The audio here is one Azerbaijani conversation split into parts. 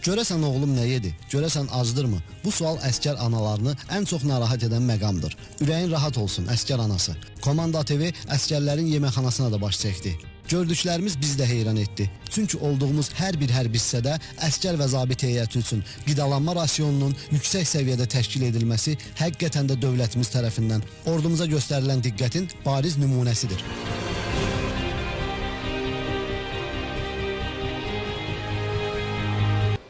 Görəsən oğlum nə yedi? Görəsən acdırmı? Bu sual əskər analarını ən çox narahat edən məqamdır. Ürəyin rahat olsun, əskər anası. Komanda ATV əskərlərin yeməkxanasına da baş çəkdi. Gördüklərimiz bizi də heyran etdi. Çünki olduğumuz hər bir hərbi hissədə əskər və zabit heyəti üçün qidalanma rasionunun yüksək səviyyədə təşkil edilməsi həqiqətən də dövlətimiz tərəfindən ordumuza göstərilən diqqətin bariz nümunəsidir.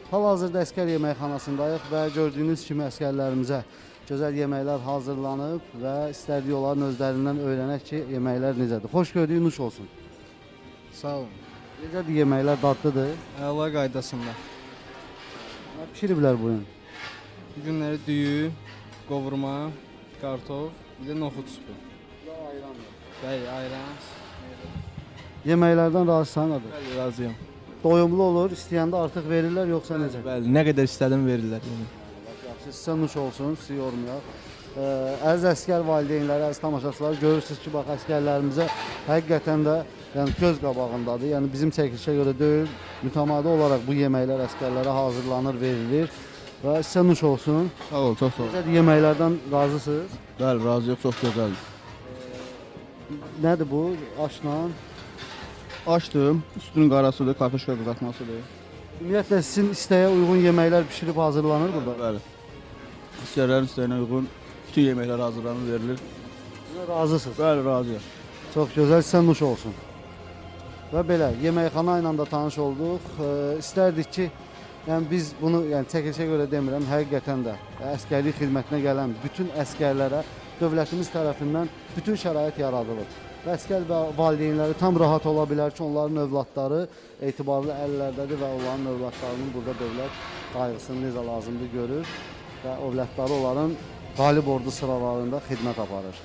Hal-hazırda əskər yeməkxanasındayıq və gördüyünüz kimi əskərlərimizə gözəl yeməklər hazırlanıb və istərdik onların özlərindən öyrənək ki, yeməklər necədir. Xoş gördük, nuş olsun. Sağ olun. Necədir yeməklər, dadlıdır? Əla qaydasında. Nə pişiriblər bu gün? Bu günləri düyü, qovurma, kartof, bir də noxud supu. Bəli, ayran. Yeməklərdən razısan adı? Bəli, razıyam. Doyumlu olur, istəyəndə artıq verirlər, yoxsa necə? Bəli, nə qədər istədim verirlər. Yəni. Yaxşı, sizə nuş olsun, sizi yormayaq. Əziz əskər valideynləri, əziz tamaşaçılar, görürsünüz ki, bax, əskərlərimizə həqiqətən də göz qabağındadır. Yəni bizim çəkilişə görə deyil, mütəmadi olaraq bu yeməklər əskərlərə hazırlanır, verilir və sizə nuş olsun. Sağ ol, çox sağ ol. Necədir, yeməklərdən razısınız? Bəli, razıyıq, çox gözəldir. Nədir bu? Aşla? Açdım, üstünün qarasıdır, kartoşka qızartmasıdır. Ümumiyyətlə sizin istəyə uyğun yeməklər bişirib hazırlanır burada? Bəli. İstəyirlərin istəyinə uyğun bütün yeməklər hazırlanır, verilir. Razısınız? Bəli, razıyıq. Çox gözəl, sizə nuş olsun. Və belə, yeməkxana ilə də tanış olduq. İstərdik ki, yəni biz bunu çəkilişə görə demirəm, həqiqətən də əskərlik xidmətinə gələn bütün əskərlərə dövlətimiz tərəfindən bütün şərait yaradılır. Və əskər və valideynləri tam rahat ola bilər ki, onların övladları etibarlı əllərdədir və onların övladlarının burada dövlət qayğısını necə lazımdır görür və övladları onların qalib ordu sıralarında xidmət aparır.